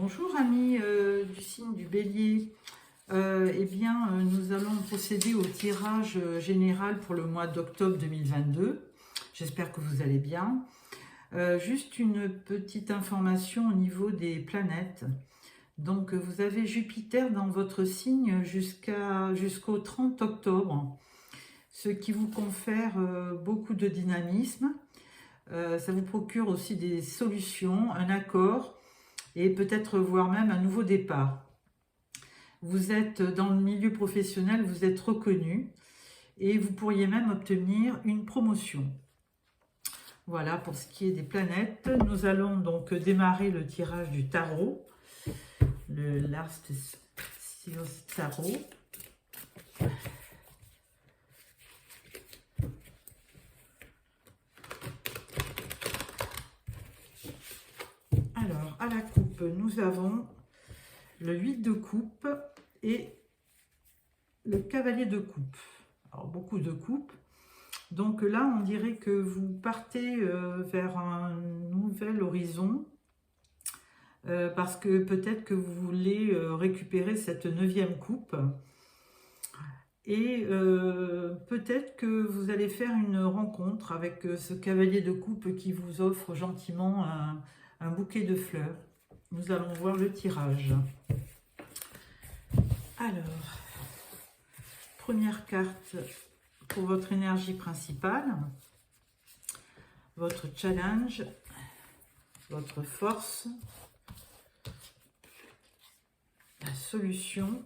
Bonjour amis du signe du Bélier. Nous allons procéder au tirage général pour le mois d'octobre 2022. J'espère que vous allez bien. Juste une petite information au niveau des planètes. Donc vous avez Jupiter dans votre signe jusqu'au 30 octobre, ce qui vous confère beaucoup de dynamisme. Ça vous procure aussi des solutions, un accord et peut-être voire même un nouveau départ. Vous êtes dans le milieu professionnel, vous êtes reconnu et vous pourriez même obtenir une promotion. Voilà pour ce qui est des planètes. Nous allons donc démarrer le tirage du tarot, le Last Seals Tarot. Alors, à la coupe, nous avons le 8 de coupe et le cavalier de coupe. Alors, beaucoup de coupes. Donc là, on dirait que vous partez vers un nouvel horizon parce que peut-être que vous voulez récupérer cette 9e coupe. Et peut-être que vous allez faire une rencontre avec ce cavalier de coupe qui vous offre gentiment un bouquet de fleurs. Nous allons voir le tirage. Alors, première carte pour votre énergie principale, votre challenge, votre force, la solution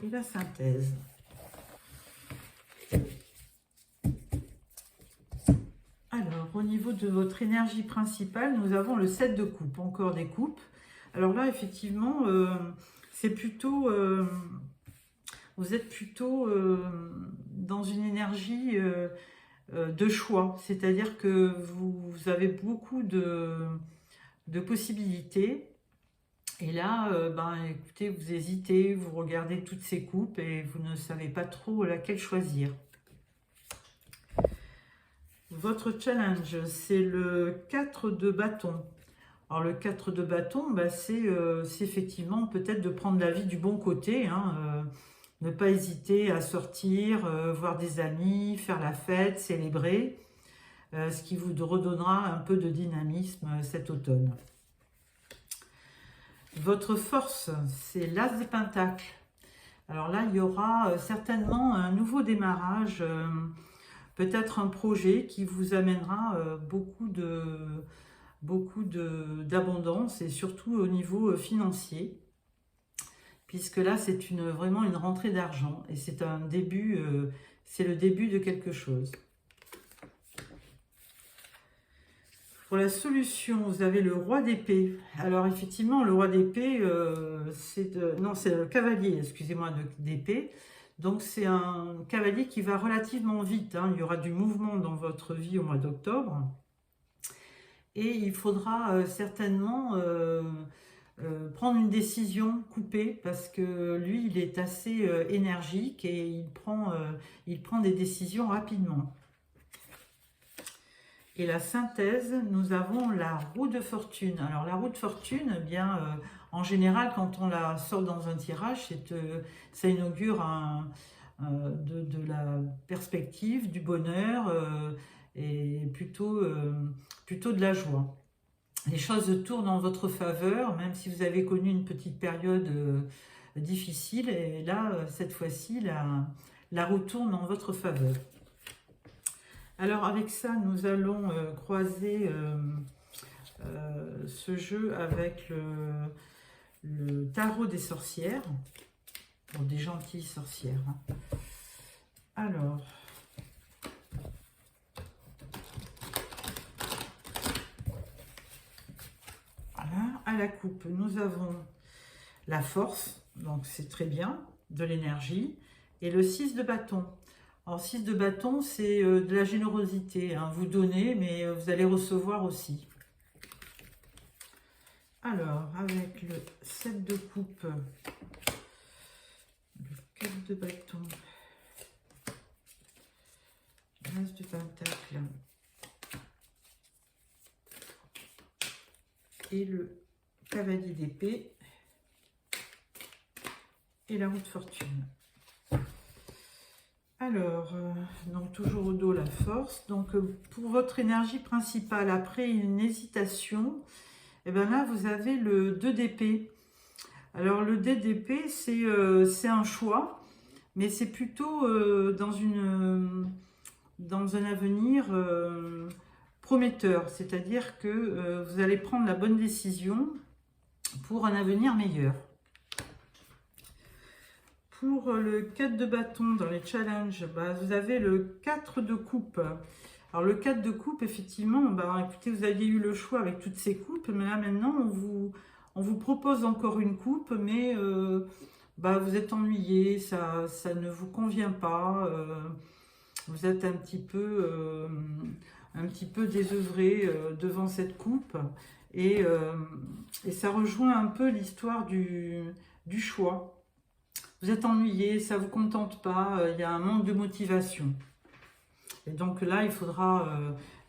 et la synthèse. Alors, au niveau de votre énergie principale, nous avons le 7 de coupe, encore des coupes. Alors là, effectivement, c'est plutôt... vous êtes plutôt dans une énergie de choix, c'est-à-dire que vous avez beaucoup de possibilités. Et là, écoutez, vous hésitez, vous regardez toutes ces coupes et vous ne savez pas trop laquelle choisir. Votre challenge, c'est le 4 de bâton. Alors le 4 de bâton, c'est effectivement peut-être de prendre la vie du bon côté, ne pas hésiter à sortir, voir des amis, faire la fête, célébrer, ce qui vous redonnera un peu de dynamisme cet automne. Votre force, c'est l'As des Pentacles. Alors là, il y aura certainement un nouveau démarrage, peut-être un projet qui vous amènera beaucoup d'abondance et surtout au niveau financier. Puisque là, c'est vraiment une rentrée d'argent et c'est un début, c'est le début de quelque chose. Pour la solution, vous avez le roi d'épée. Alors effectivement, le roi d'épée, c'est le cavalier, excusez-moi, d'épée. Donc c'est un cavalier qui va relativement vite. Il y aura du mouvement dans votre vie au mois d'octobre. Et il faudra certainement prendre une décision coupée parce que lui, il est assez énergique et il prend des décisions rapidement. Et la synthèse, nous avons la roue de fortune. Alors la roue de fortune, en général, quand on la sort dans un tirage, ça inaugure de la perspective, du bonheur et plutôt de la joie. Les choses tournent en votre faveur, même si vous avez connu une petite période difficile. Et là, cette fois-ci, la roue tourne en votre faveur. Alors avec ça, nous allons croiser ce jeu avec le tarot des sorcières, bon, des gentilles sorcières. Alors, voilà, à la coupe, nous avons la force, donc c'est très bien, de l'énergie, et le 6 de bâton. Alors, 6 de bâton, c'est de la générosité. Vous donnez, mais vous allez recevoir aussi. Alors, avec le 7 de coupe, le 4 de bâton, l'As de pentacle et le cavalier d'épée et la roue de fortune. Alors, donc toujours au dos la force. Donc pour votre énergie principale, après une hésitation, et bien là vous avez le 2 d'épée. Alors le 2 d'épée, c'est un choix, mais c'est plutôt dans un avenir prometteur. C'est-à-dire que vous allez prendre la bonne décision pour un avenir meilleur. Pour le 4 de bâton dans les challenges, bah, vous avez le 4 de coupe. Alors le 4 de coupe, effectivement, bah, écoutez, vous aviez eu le choix avec toutes ces coupes, mais là maintenant, on vous propose encore une coupe, mais bah, vous êtes ennuyé, ça ne vous convient pas, vous êtes un petit peu désœuvré devant cette coupe, et ça rejoint un peu l'histoire du choix. Vous êtes ennuyé, ça ne vous contente pas, il y a un manque de motivation. Et donc là, il faudra,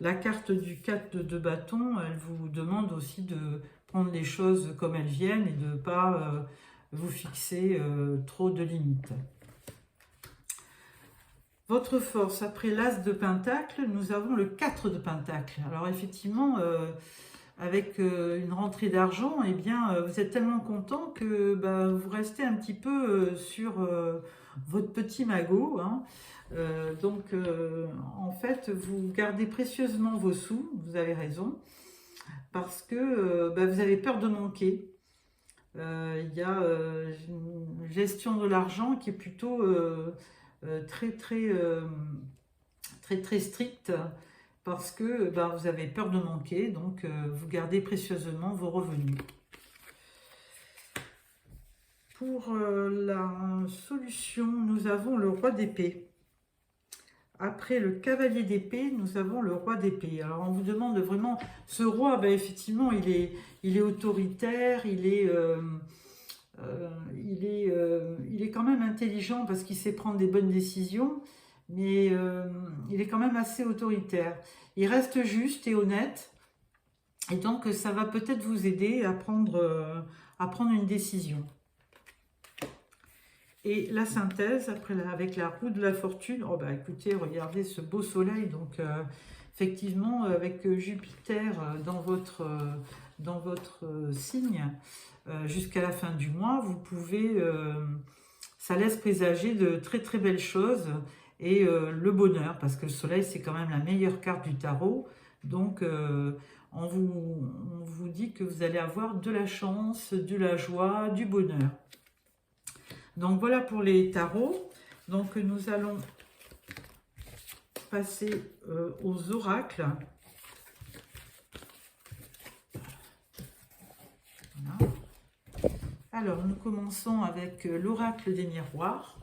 la carte du 4 de bâton, elle vous demande aussi de prendre les choses comme elles viennent et de ne pas vous fixer trop de limites. Votre force, après l'As de Pentacle, nous avons le 4 de Pentacle. Alors effectivement, avec une rentrée d'argent, eh bien, vous êtes tellement content que bah, vous restez un petit peu sur votre petit magot. Hein. En fait, vous gardez précieusement vos sous, vous avez raison, parce que bah, vous avez peur de manquer. Il y a une gestion de l'argent qui est plutôt très stricte, parce que bah, vous avez peur de manquer, donc vous gardez précieusement vos revenus. Pour la solution, nous avons le roi d'épée. Après le cavalier d'épée, nous avons le roi d'épée. Alors on vous demande vraiment, ce roi, bah, effectivement, il est autoritaire, il est quand même intelligent parce qu'il sait prendre des bonnes décisions, mais il est quand même assez autoritaire. Il reste juste et honnête, et donc ça va peut-être vous aider à prendre une décision. Et la synthèse, après avec la roue de la fortune, oh bah écoutez, regardez ce beau soleil, donc effectivement avec Jupiter dans votre signe, jusqu'à la fin du mois, vous pouvez, ça laisse présager de très belles choses, et le bonheur, parce que le soleil c'est quand même la meilleure carte du tarot, donc on vous dit que vous allez avoir de la chance, de la joie, du bonheur. Donc voilà pour les tarots. Donc nous allons passer aux oracles. Voilà. Alors nous commençons avec l'oracle des miroirs.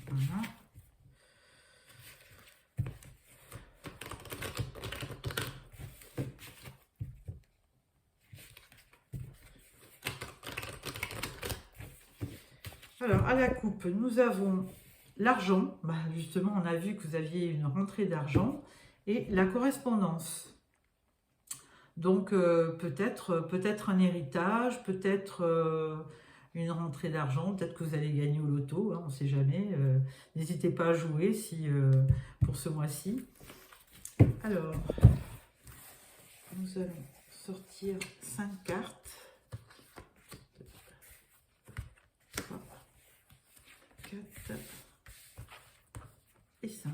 Voilà. Alors, à la coupe, nous avons l'argent. Bah, justement, on a vu que vous aviez une rentrée d'argent et la correspondance. Donc, peut-être un héritage, peut-être une rentrée d'argent, peut-être que vous allez gagner au loto, hein, on ne sait jamais. N'hésitez pas à jouer pour ce mois-ci. Alors, nous allons sortir 5 cartes. 4 et 5.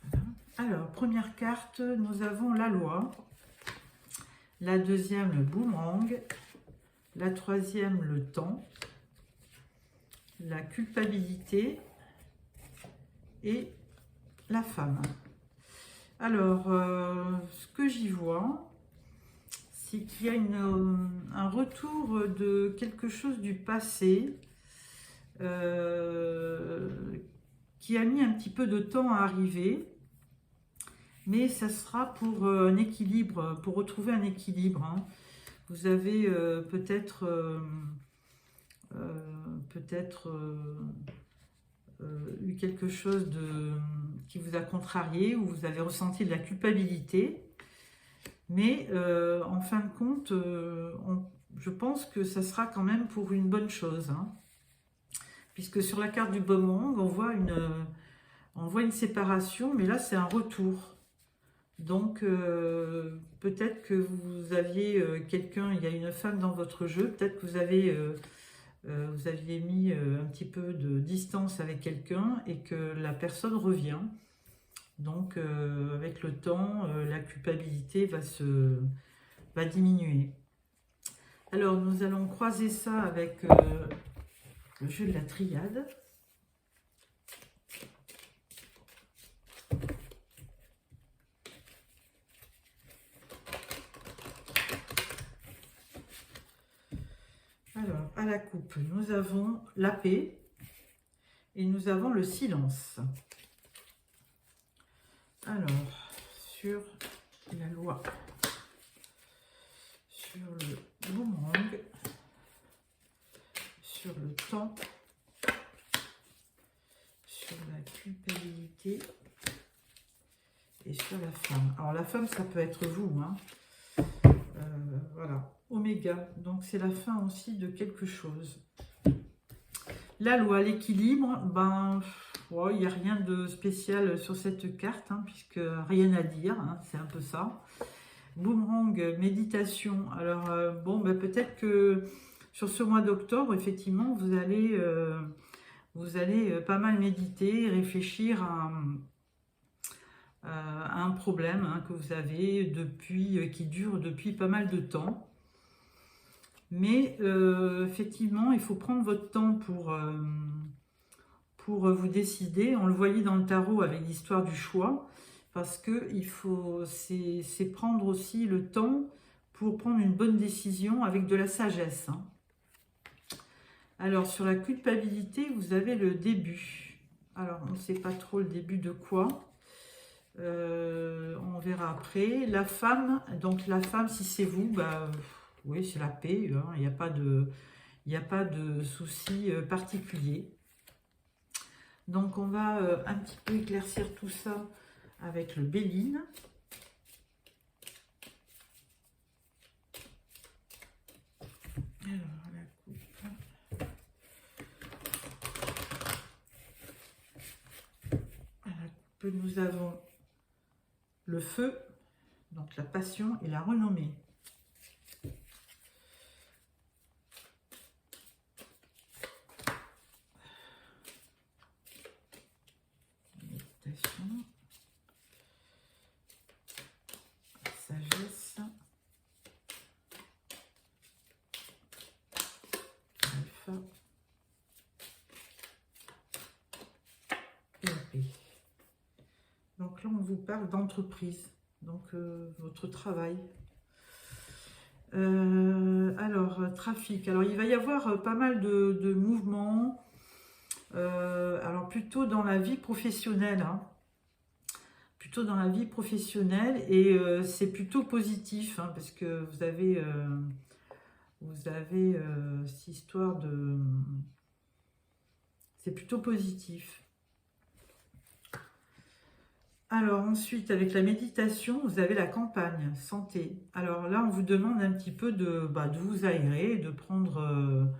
Voilà. Alors, première carte, nous avons la loi. La deuxième, le boomerang. La troisième, le temps. La culpabilité. Et la femme. Alors, ce que j'y vois, c'est qu'il y a un retour de quelque chose du passé qui a mis un petit peu de temps à arriver, mais ça sera pour un équilibre, pour retrouver un équilibre. Hein. Vous avez peut-être eu quelque chose qui vous a contrarié, ou vous avez ressenti de la culpabilité. Mais en fin de compte, je pense que ça sera quand même pour une bonne chose, hein. Puisque sur la carte du boomerang, on voit une séparation, mais là c'est un retour. Donc peut-être que vous aviez quelqu'un, il y a une femme dans votre jeu, peut-être que vous aviez mis un petit peu de distance avec quelqu'un et que la personne revient. Donc avec le temps, la culpabilité va diminuer. Alors nous allons croiser ça avec le jeu de la triade. Alors, à la coupe, nous avons la paix et nous avons le silence. Alors, sur la loi, sur le boomerang, sur le temps, sur la culpabilité et sur la femme. Alors, la femme, ça peut être vous, hein. Voilà. Oméga, donc c'est la fin aussi de quelque chose. La loi, l'équilibre, ben, il n'y a rien de spécial sur cette carte, hein, puisque rien à dire, hein, c'est un peu ça. Boomerang, méditation. Alors, bon, ben, peut-être que sur ce mois d'octobre, effectivement, vous allez pas mal méditer, réfléchir à un problème, hein, que vous avez qui dure depuis pas mal de temps. Mais effectivement, il faut prendre votre temps pour vous décider. On le voyait dans le tarot avec l'histoire du choix, parce que c'est prendre aussi le temps pour prendre une bonne décision avec de la sagesse, hein. Alors, sur la culpabilité, vous avez le début. Alors, on ne sait pas trop le début de quoi. On verra après. La femme, donc la femme, si c'est vous, bah... Oui, c'est la paix, hein. Il n'y a pas de souci particulier. Donc, on va un petit peu éclaircir tout ça avec le Béline. Alors, la coupe. À la coupe, nous avons le feu, donc la passion et la renommée. Sagesse, alpha et la paix. Donc là, on vous parle d'entreprise, donc votre travail. Alors, trafic. Alors, il va y avoir pas mal de mouvements. Alors, plutôt dans la vie professionnelle, hein. Plutôt dans la vie professionnelle, et c'est plutôt positif, hein, parce que vous avez cette histoire de... C'est plutôt positif. Alors ensuite, avec la méditation, vous avez la campagne, santé. Alors là, on vous demande un petit peu de vous aérer, de prendre...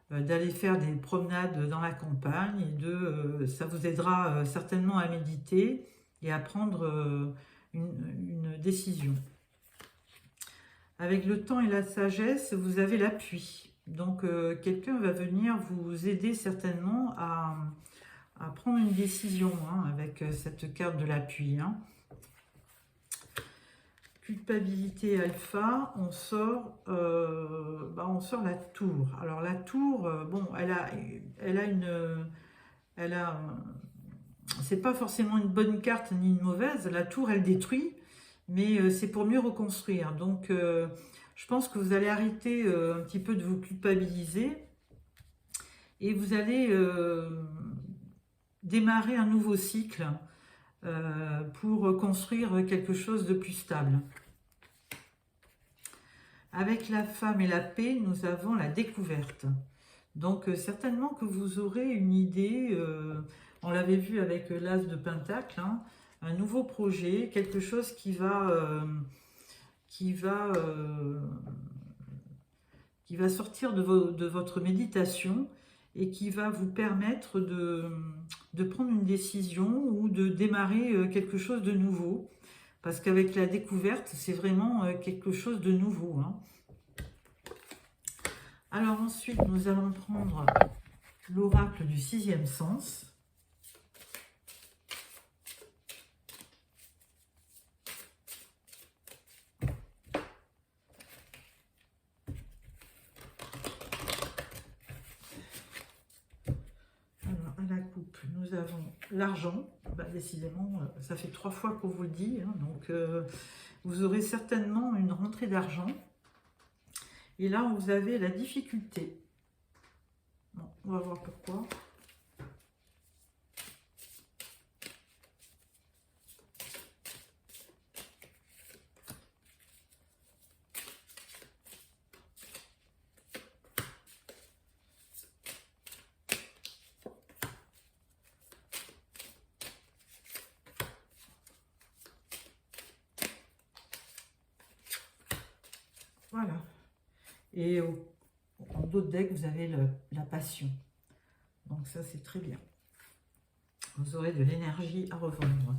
d'aller faire des promenades dans la campagne, et ça vous aidera certainement à méditer et à prendre une décision. Avec le temps et la sagesse, vous avez l'appui. Donc, quelqu'un va venir vous aider certainement à prendre une décision, hein, avec cette carte de l'appui, hein. Culpabilité alpha, on sort la tour. Alors la tour, bon, c'est pas forcément une bonne carte ni une mauvaise. La tour, elle détruit, mais c'est pour mieux reconstruire. Donc je pense que vous allez arrêter un petit peu de vous culpabiliser, et vous allez démarrer un nouveau cycle pour construire quelque chose de plus stable. Avec la femme et la paix, nous avons la découverte. Donc, certainement que vous aurez une idée, on l'avait vu avec l'As de Pentacle, hein, un nouveau projet, quelque chose qui va, qui va sortir de votre méditation et qui va vous permettre de prendre une décision ou de démarrer quelque chose de nouveau. Parce qu'avec la découverte, c'est vraiment quelque chose de nouveau, hein. Alors ensuite, nous allons prendre l'oracle du sixième sens. Alors, à la coupe, nous avons l'argent. Bah, décidément, ça fait 3 fois qu'on vous le dit, hein, donc vous aurez certainement une rentrée d'argent. Et là, vous avez la difficulté. Bon, on va voir pourquoi. Voilà. Et en d'autres decks, vous avez la passion. Donc ça, c'est très bien. Vous aurez de l'énergie à revendre.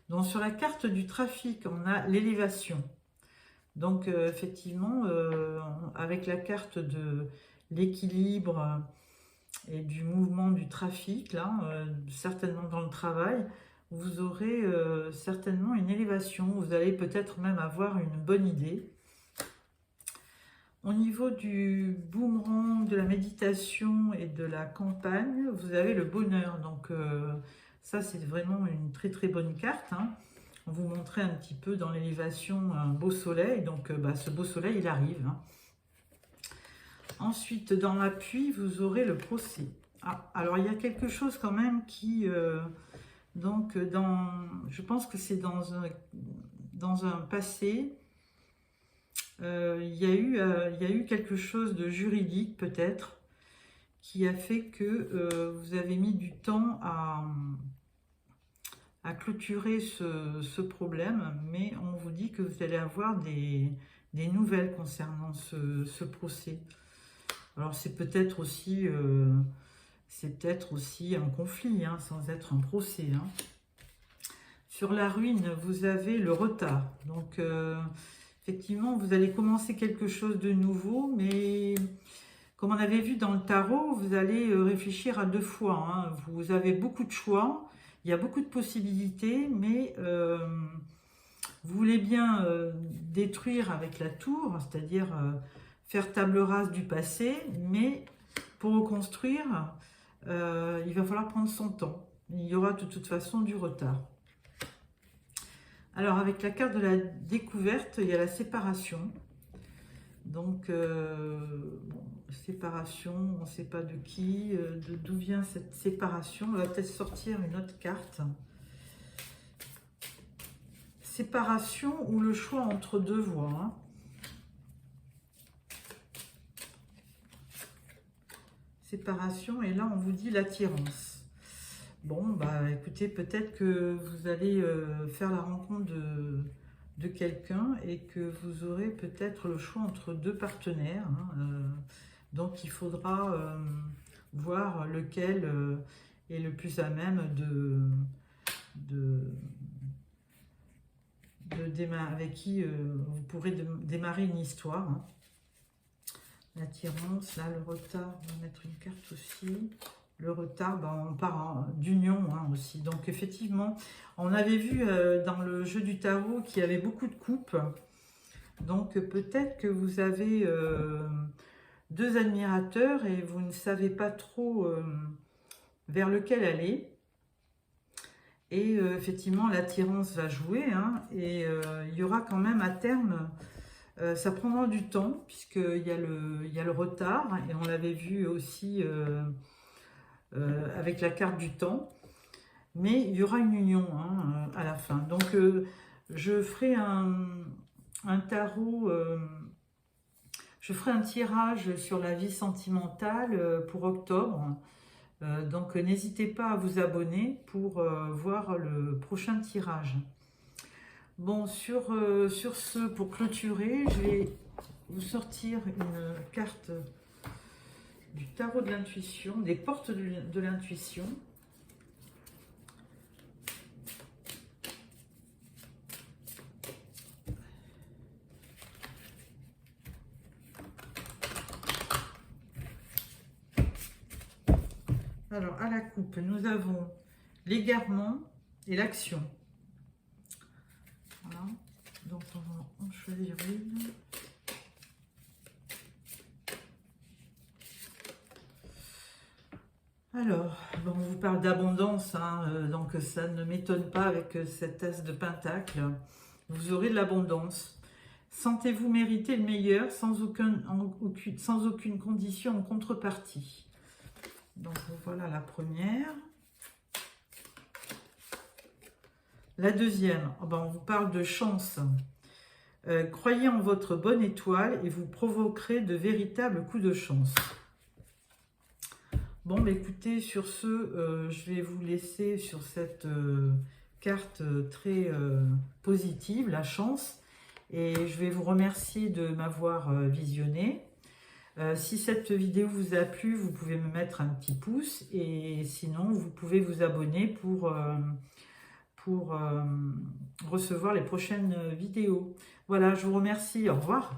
Donc sur la carte du trafic, on a l'élévation. Donc effectivement, avec la carte de l'équilibre et du mouvement du trafic, là, certainement dans le travail, vous aurez certainement une élévation. Vous allez peut-être même avoir une bonne idée. Au niveau du boomerang, de la méditation et de la campagne, vous avez le bonheur. Donc ça, c'est vraiment une très très bonne carte, hein. On vous montrait un petit peu dans l'élévation un beau soleil. Donc ce beau soleil, il arrive, hein. Ensuite, dans l'appui, vous aurez le procès. Ah, alors, il y a quelque chose quand même qui... je pense que c'est dans un passé... il y a eu quelque chose de juridique peut-être qui a fait que vous avez mis du temps à clôturer ce problème, mais on vous dit que vous allez avoir des nouvelles concernant ce procès. Alors c'est peut-être aussi un conflit, hein, sans être un procès, hein. Sur la ruine, vous avez le retard. Donc effectivement, vous allez commencer quelque chose de nouveau, mais comme on avait vu dans le tarot, vous allez réfléchir à 2 fois, hein. Vous avez beaucoup de choix, il y a beaucoup de possibilités, mais vous voulez bien détruire avec la tour, c'est-à-dire faire table rase du passé, mais pour reconstruire, il va falloir prendre son temps. Il y aura de toute façon du retard. Alors, avec la carte de la découverte, il y a la séparation. Donc, séparation, on ne sait pas de qui, d'où vient cette séparation. On va peut-être sortir une autre carte. Séparation ou le choix entre 2 voies, hein. Séparation, et là, on vous dit l'attirance. Bon, bah écoutez, peut-être que vous allez faire la rencontre de quelqu'un et que vous aurez peut-être le choix entre 2 partenaires, hein. Donc, il faudra voir lequel est le plus à même avec qui vous pourrez démarrer une histoire, hein. L'attirance, là, le retard, on va mettre une carte aussi. Le retard, on part d'union, hein, aussi. Donc, effectivement, on avait vu dans le jeu du tarot qu'il y avait beaucoup de coupes. Donc, peut-être que vous avez 2 admirateurs et vous ne savez pas trop vers lequel aller. Et effectivement, l'attirance va jouer, hein, et il y aura quand même à terme... ça prendra du temps, puisqu'il y a le retard, et on l'avait vu aussi avec la carte du temps, mais il y aura une union, hein, à la fin. Donc, je ferai un tarot Je ferai un tirage sur la vie sentimentale pour octobre. Donc n'hésitez pas à vous abonner pour voir le prochain tirage. Bon, sur ce, pour clôturer, je vais vous sortir une carte du tarot de l'intuition, des portes de l'intuition. Alors, à la coupe, nous avons l'égarement et l'action. Voilà. Donc, on va en choisir une. Alors, bon, on vous parle d'abondance, hein, donc ça ne m'étonne pas avec cet as de pentacle. Vous aurez de l'abondance. Sentez-vous mériter le meilleur sans aucune condition en contrepartie. Donc voilà la première. La deuxième, oh ben, on vous parle de chance. Croyez en votre bonne étoile et vous provoquerez de véritables coups de chance. Bon, bah écoutez, sur ce, je vais vous laisser sur cette carte très positive, la chance. Et je vais vous remercier de m'avoir visionné. Si cette vidéo vous a plu, vous pouvez me mettre un petit pouce. Et sinon, vous pouvez vous abonner pour recevoir les prochaines vidéos. Voilà, je vous remercie. Au revoir.